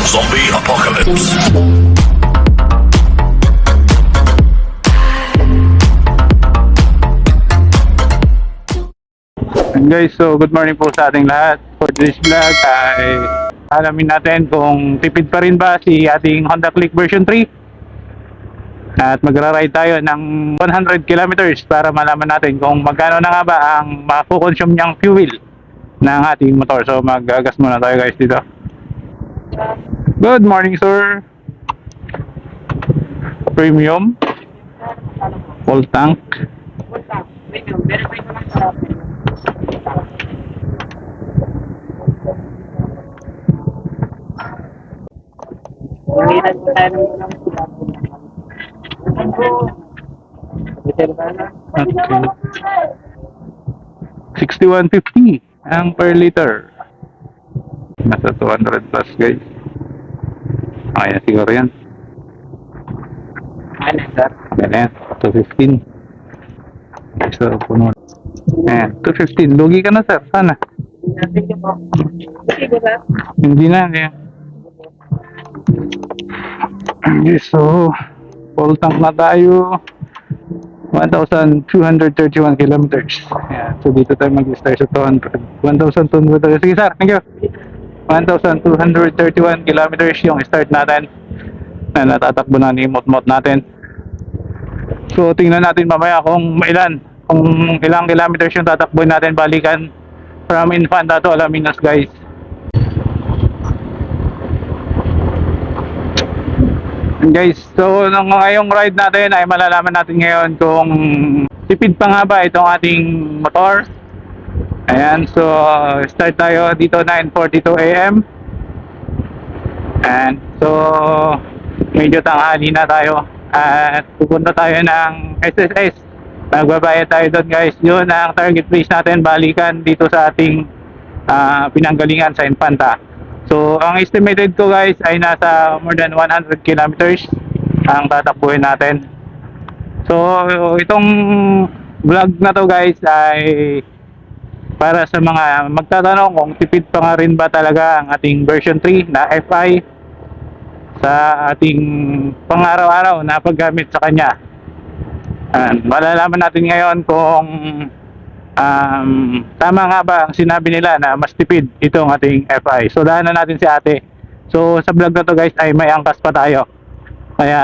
Zombie Apocalypse. And guys, so good morning po sa ating lahat. For this vlog ay alamin natin kung tipid pa rin ba si ating Honda Click version 3. At magra-ride tayo ng 100 kilometers para malaman natin kung magkano na nga ba ang makukonsume niyang fuel ng ating motor. So mag-gas muna tayo guys dito. Good morning sir. Premium full tank. Okay. 6150 ang per liter. Nasa 200 plus guys. Okay na siguro yan. Ano, sir? Ganyan, 215. So, puno. Ayan, 215. Lugi ka na sir, sana. Sige po. Sige ba? Hindi na, hindi. Okay, so, full tank na tayo. 1,231 kilometers. Ayan, so dito tayo mag-start sa 200. 1,200. Sige sir, thank you. 1,231 kilometers yung start natin. Na natatakbo na ni mot-mot natin. So tingnan natin mamaya kung ilang kilometers yung tatakboy natin balikan from Infanta to Alaminos guys. And guys, so ngayong ride natin ay malalaman natin ngayon kung tipid pa nga ba itong ating motor. Ayan, so start tayo dito 9:42 AM. And so medyo tanghali na tayo at pupunta tayo ng SSS. Magbabayad tayo doon guys. Yun ang target place natin balikan dito sa ating pinanggalingan sa Infanta. So ang estimated ko guys ay nasa more than 100 kilometers ang tatakbuhin natin. So itong vlog na to guys ay para sa mga magtatanong kung tipid pa nga rin ba talaga ang ating version 3 na FI sa ating pang-araw-araw na paggamit sa kanya. Malalaman natin ngayon kung tama nga ba ang sinabi nila na mas tipid itong ating FI. So daanan natin si ate. So sa vlog na to guys ay may angkas pa tayo. Kaya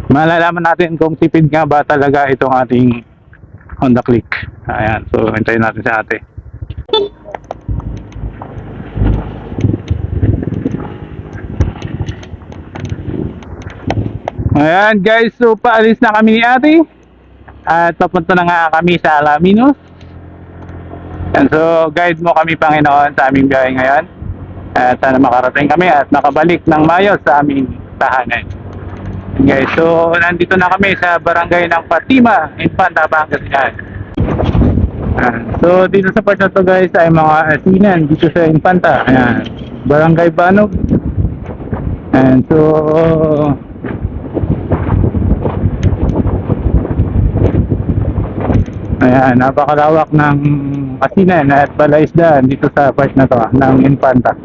malalaman natin kung tipid nga ba talaga itong ating Honda Click. Ayan, so hintayin natin si ate. Ayan guys, so paalis na kami ni ate. At papunta na nga kami sa Alaminos. And so guide mo kami Panginoon sa aming biyahe ngayon. At sana makarating kami at makabalik ng maayos sa aming tahanan. And guys, so nandito na kami sa barangay ng Fatima, Infanta, Pangasinan. So dito sa part na to guys ay mga asinan dito sa Infanta. Ayan, Barangay Banog. And so ayan, napakalawak ng asinan at palaisdaan dito sa part na to ng Infanta.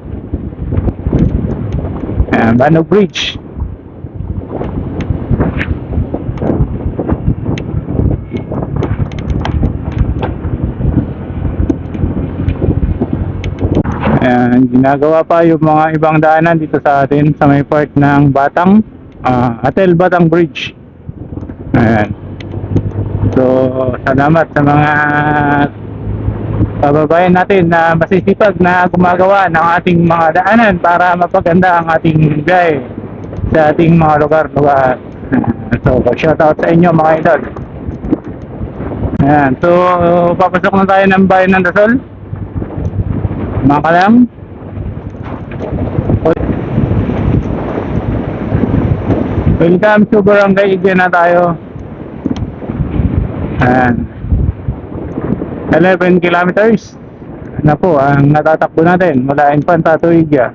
Ayan, Banog Bridge. Ayan, ginagawa pa yung mga ibang daanan dito sa atin sa may part ng Batang Atel Batang Bridge. Ayan. So salamat sa mga kababayan natin na masisipag na gumagawa ng ating mga daanan para mapaganda ang ating biyahe sa ating mga lugar-lugar. So shout out sa inyo mga idol. Ayan, so papasok na tayo ng bayan ng Dasol. Mga kalam. Welcome to Barangay Igya na tayo. And 11 kilometers na po ang natatakbo natin mula Infanta to Igya.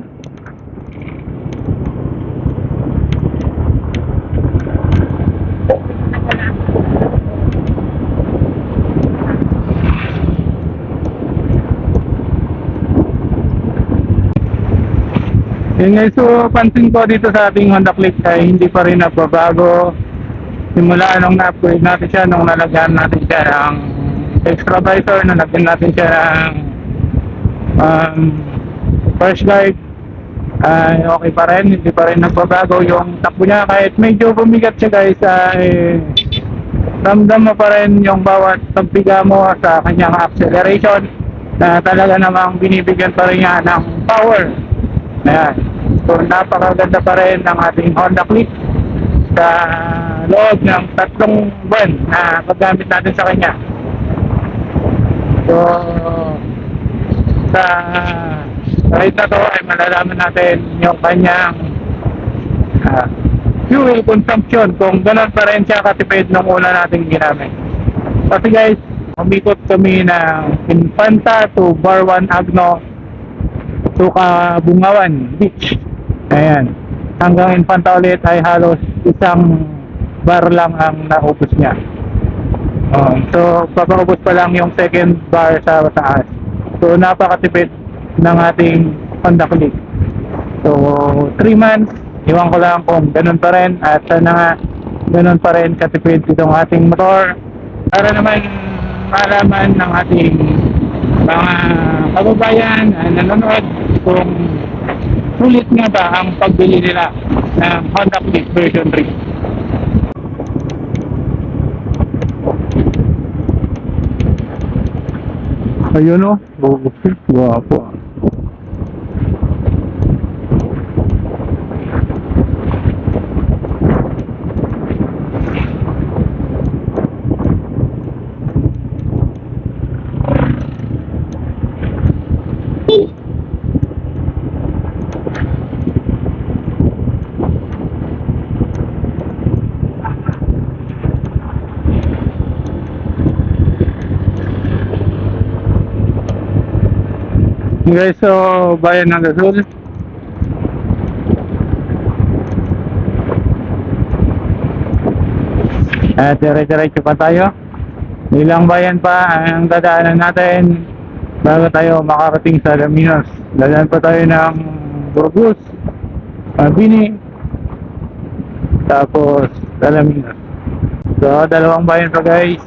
Yun guys, so pansin ko dito sa ating Honda Click ay hindi pa rin nagbabago. Simula nung na-upgrade natin siya, nung nalagyan natin siya ng extra visor, nalagyan natin siya ng first guard, ay okay pa rin, hindi pa rin nagbabago yung takbo niya. Kahit medyo bumigat siya guys, ay ramdam mo pa rin yung bawat pagbiga mo sa kanyang acceleration na talaga namang binibigyan pa rin niya ng power. Ayan. So napakaganda pa rin ng ating Honda Click sa loob ng 3 buwan na paggamit natin sa kanya. So sa ride na to ay malalaman natin yung kanyang fuel consumption, kung gano'n pa rin siya katipid nung una nating ginamit. Kasi guys, umikot kami ng Infanta to Barwan Agno to Kabungawan Beach. Ayan. Hanggang Infanta ulit ay halos 1 bar lang ang naubos niya. So, papaubos pa lang yung second bar sa taas. So, napakatipid ng ating Honda Click. So, 3 months, iwan ko lang kung ganun pa rin at sana nga ganun pa rin katipid itong ating motor para naman malaman ng ating mga kababayan na nanonood kung sulit nga ba ang pagbili nila ng Honda Click version 3. Ayun o, guwapo. Guys, so bayan ng Gasol. At dire-diretso pa tayo. Ilang bayan pa ang dadaanan natin bago tayo makarating sa Alaminos. Dadaan pa tayo ng Burgos, Mabini, tapos Alaminos. So 2 bayan pa guys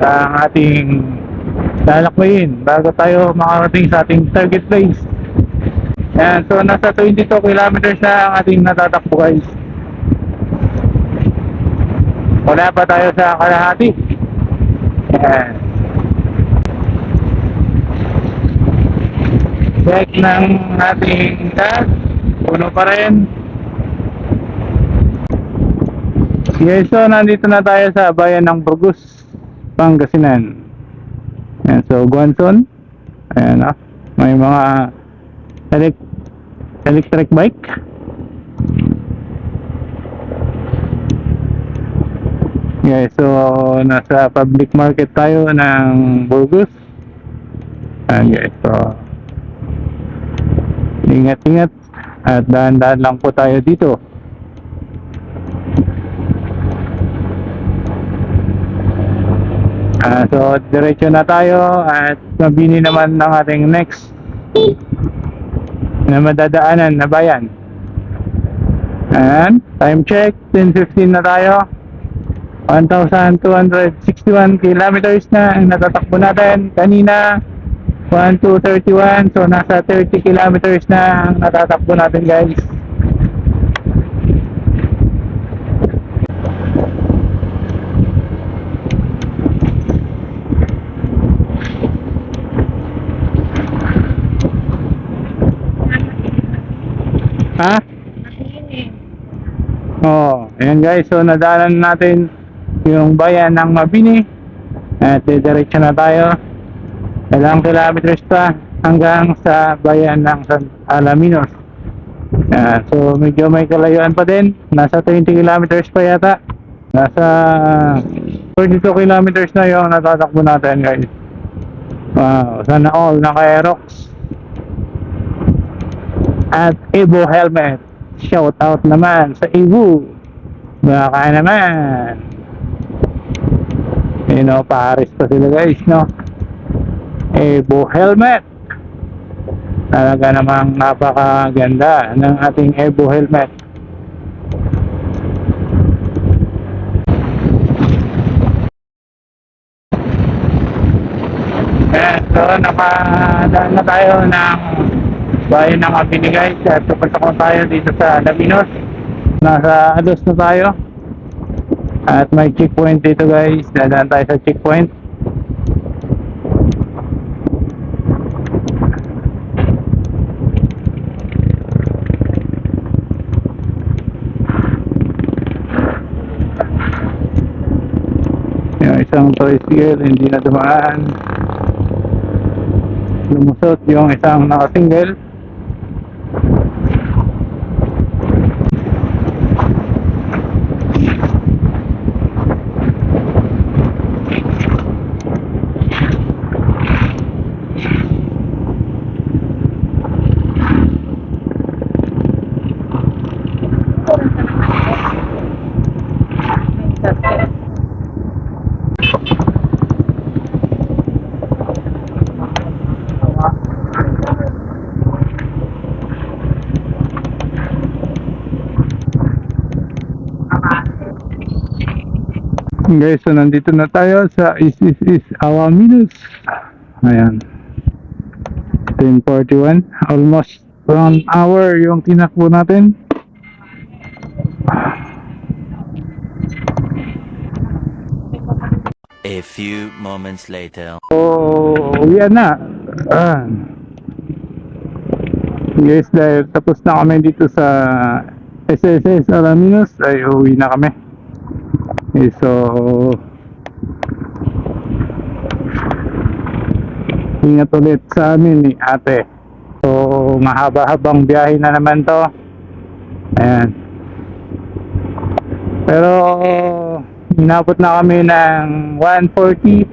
ang ating lalakbayin bago tayo makarating sa ating target place. Ayan, so nasa 22 kilometers na ang ating natatakbo guys. Wala pa tayo sa kalahati. Ayan. Check ng ating gas, puno pa rin. Okay, so nandito na tayo sa bayan ng Burgos, Pangasinan. Ayan, so Guanzon. Ayan, may mga electric bike. Okay, so nasa public market tayo ng Burgos. Ayan guys, so ingat-ingat at dahan-dahan lang po tayo dito. So diretso na tayo at mabini naman ng ating next na madadaanan na bayan. And time check, 10:15 na tayo. 1,261 kilometers na ang natatakbo natin. Kanina 1,231, so nasa 30 kilometers na ang natatakbo natin guys. Ha? Oh, ayan guys, so nadaanan natin yung bayan ng Mabini at diretso na tayo. Ilang kilometers pa hanggang sa bayan ng San Alaminos. So medyo may kalayuan pa din, nasa 20 kilometers pa yata. Nasa 32 kilometers na yung natatakbo natin guys. Wow, sana all naka-Aerox at Evo helmet. Shout out naman sa Evo, baka naman, you know, Paris pa sila guys, no? Evo helmet. Talaga namang napakaganda ng ating Evo helmet. Ayan, so nakadaan na tayo ng bayan ng Mabini guys at pupunta ko tayo dito sa Laminos. Nasa Ados na tayo at may checkpoint dito guys. Dadaan tayo sa checkpoint. Yung isang tricycle hindi na dumaan, lumusot yung isang nakasingle. Guys, so nandito na tayo sa is Alaminos. Ayan, 10:41, almost 1 hour yung tinakbo natin. A few moments later. So, uwian na. Guys, dahil tapos na kami dito sa SSS Alaminos, ay uwi na kami. Okay, so ingat ulit sa amin ni ate. So mahaba-habang biyahe na naman to. Ayan. Pero inabot na kami ng 1:40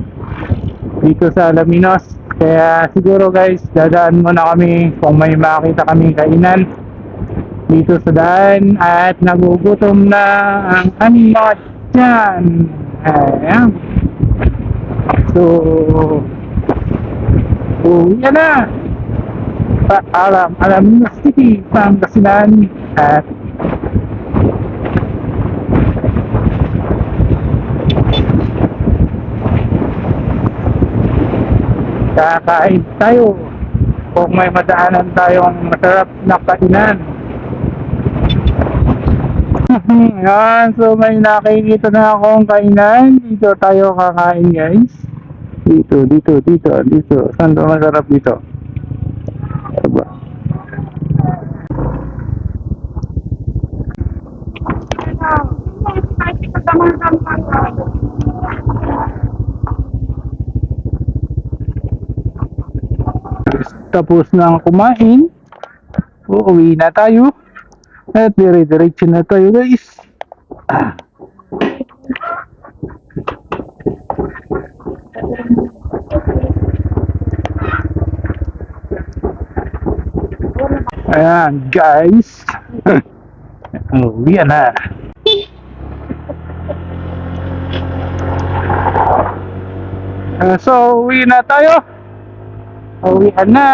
dito sa Alaminos. Kaya siguro guys, dadaan muna kami kung may makita kami kainan dito sa daan at nagugutom na ang aming mga dyan. Ayan. So uwi na. Alaminos City, Pangasinan. At kakain tayo kung may madaanan tayong masarap na kainan. Yan, so may nakikita na akong kainan. Dito tayo kakain guys. Dito. Saan ba masarap dito? Diba? Tapos na kumain, uuwi na tayo at dire-diretso na tayo guys. Ayan guys. Uuwi na. So uwi na tayo. Uwian na.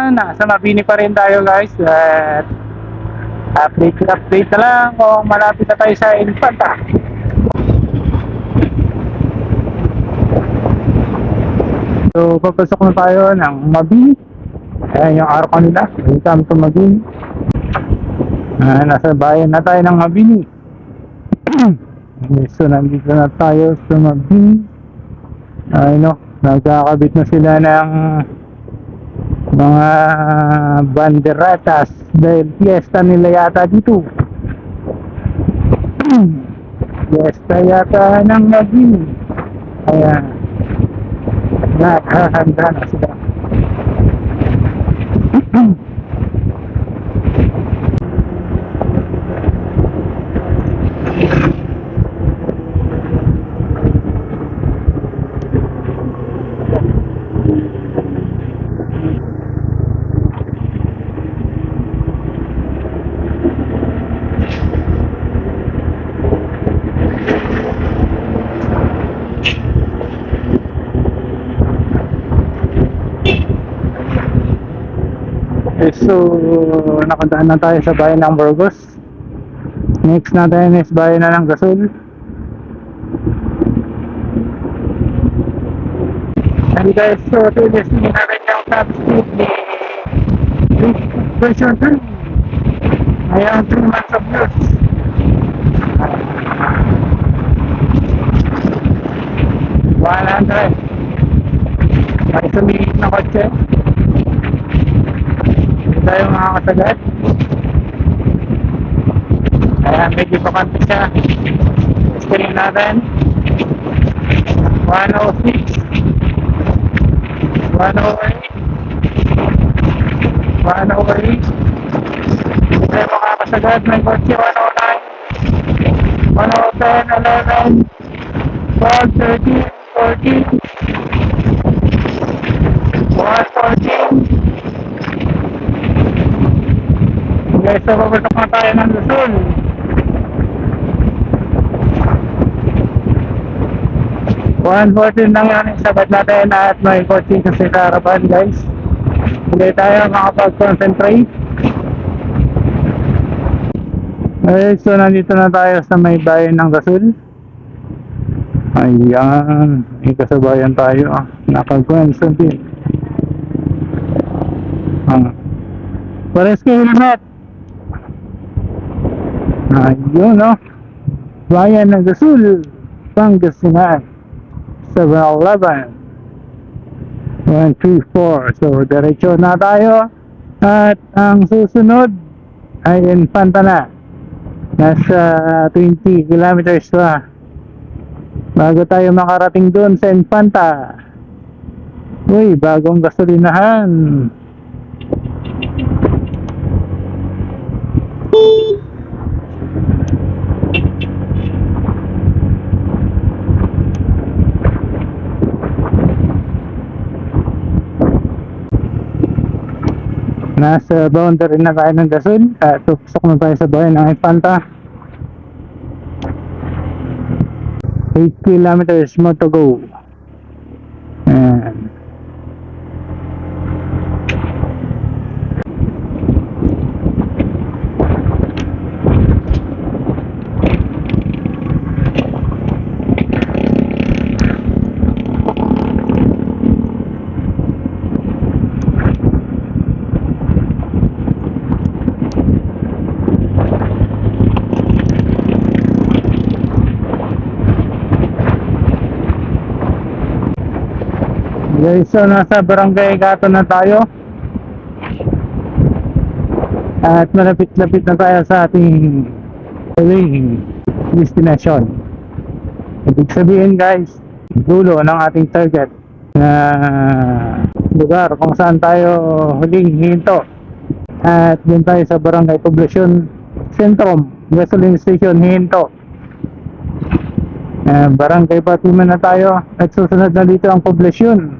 Nasa Mabini pa rin tayo guys. At update na lang kung malapit na tayo sa Infanta. So papasok na tayo ng Mabini. Ayan yung araw kanila. Welcome to Mabini. Nasa bayan na tayo ng Mabini. So nandito na tayo sa Mabini. Nagkakabit na sila ng mga banderatas dahil fiesta nila yata dito. Fiesta yata ng Mabini. Ayan, naghahanda na sila. So, nakadaan na tayo sa bayan ng Burgos. Next natin is bayan na ng Gasol. And guys, so testing natin yung top speed ni version 3. Ayan, 3 months of use. $100. Ay sumiit na kotse. Hindi tayo makakasagad. Kaya medyo bakante siya. Screen natin 106, 108, 108. Hindi tayo makakasagad. May kotse 109, 110, 11, 12, 13, 14, 114. Okay, so papatok na tayo ng Luzon. $114 lang yan yung sabat natin at may coaching kasi sa harapan guys. Hindi tayo makapag-concentrate. Okay, so nandito na tayo sa may bayan ng Gasol. Ayan, may kasabayan tayo. Nakag-concentrate. Pares kayo helmet. Ayun, no? Bayan ng Gasol, Pangasinan. 7-Eleven 134. So diretso na tayo. At ang susunod ay Infanta na. Nasa 20 kilometers pa bago tayo makarating doon sa Infanta. Uy, bagong gasolinahan. Nasa boundary na tayo ng Gasol at tupsok na tayo sa bayan ng Infanta. 8 kilometers more to go. Ayan. Guys, so nasa Barangay Gato na tayo. At malapit-lapit na tayo sa ating huling destination. Ibig sabihin guys, dulo ng ating target na lugar kung saan tayo huling hinto. At dun tayo sa Barangay Poblacion Sentrum, Gasoline Station hinto. Barangay Batiman na tayo at susunod na dito ang Poblacion.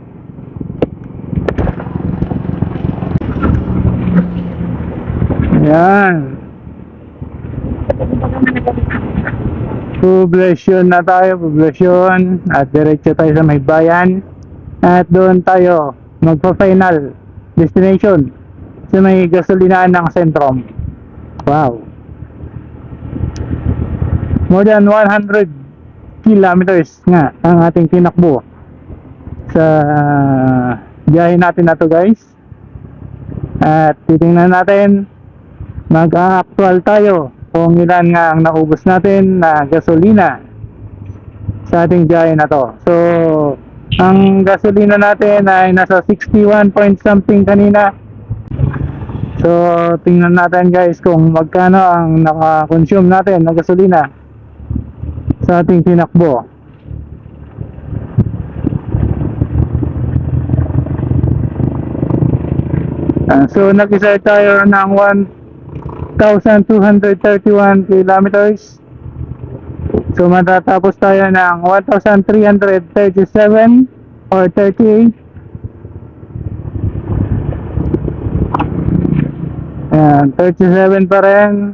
Ayan. Poblacion na tayo, Poblacion. At diretso tayo sa may bayan. At doon tayo magpa-final destination sa may gasolinaan ng Sentrum. Wow. More than 100 kilometers nga ang ating tinakbo sa biyahe natin na to guys. At titingnan natin, mag-actual tayo kung ilan nga ang naubos natin na gasolina sa ating biyahe na to. So ang gasolina natin ay nasa 61 point something kanina. So tingnan natin guys kung magkano ang naka-consume natin na gasolina sa ating tinakbo. So nag-start tayo ng 1,231 kilometers. So matatapos tayo ng 1,337 or 38. Ayan, 37 pa rin.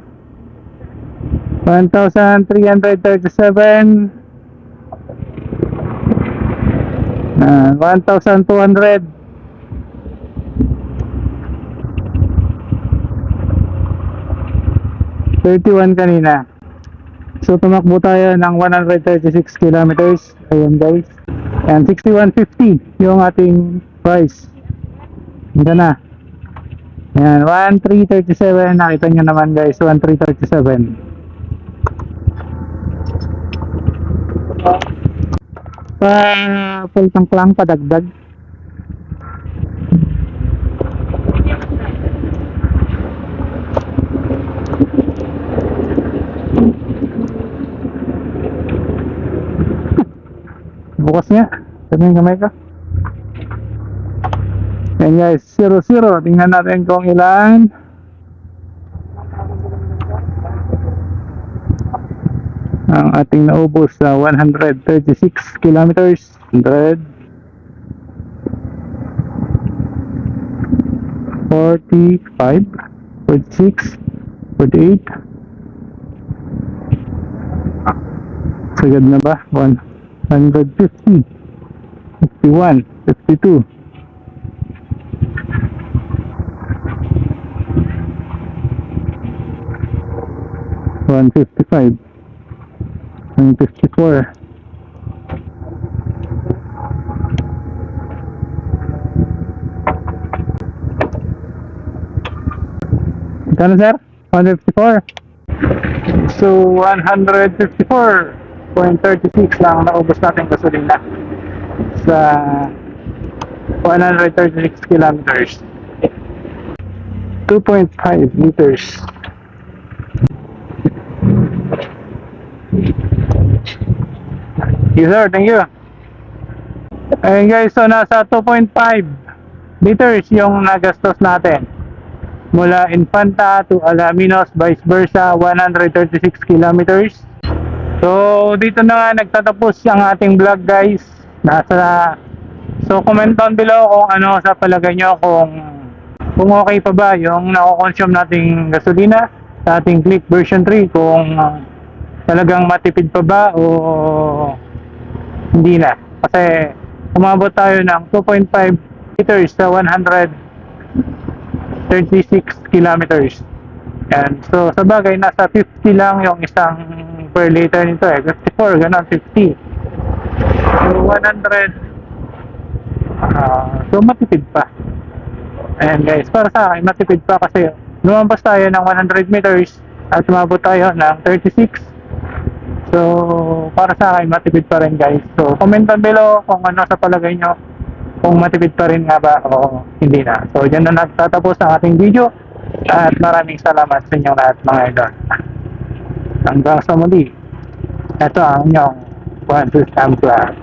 1,337. 1,200. 31 kanina. So tumakbo tayo ng 136 kilometers. Ayun guys. And 61.50 yung ating price. Handa na. Ayan, 1337. Nakita nyo naman guys, 1337. Full tank lang, padagdag. Bukas nga. Sabi yung kamay ko. Ayan guys, 0-0. Tingnan natin kung ilan. Ang ating naubos sa 136 kilometers. 100. 45. 46. 48. Sagad na ba? 150. 51. 52. 155, 154, 154. Sir? 154. So 154.36 lang naubos natin gasolina sa 136 kilometers. 2.5 liters. Yes sir, thank you. Ayun guys, so nasa 2.5 liters yung nagastos natin mula Infanta to Alaminos, vice versa, 136 kilometers. So dito na nga nagtatapos ang ating vlog guys. So comment down below kung ano sa palagay nyo, kung okay pa ba yung nako-consume nating gasolina sa ating Click version 3, kung talagang matipid pa ba o hindi na. Kasi umabot tayo ng 2.5 liters sa 136 kilometers. And so sa bagay nasa 50 lang yung isang per liter nito 54, ganun, 50. So 100. So matipid pa. Ayan guys, para sa akin matipid pa kasi lumampas tayo ng 100 meters at umabot tayo ng 36. So para sa akin matipid pa rin guys. So comment down below kung ano sa palagay nyo, kung matipid pa rin nga ba o hindi na. So dyan na nagtatapos ang ating video at maraming salamat sa inyong lahat mga idol. Hanggang sa muli, ito ang inyong 1 2 Vlog.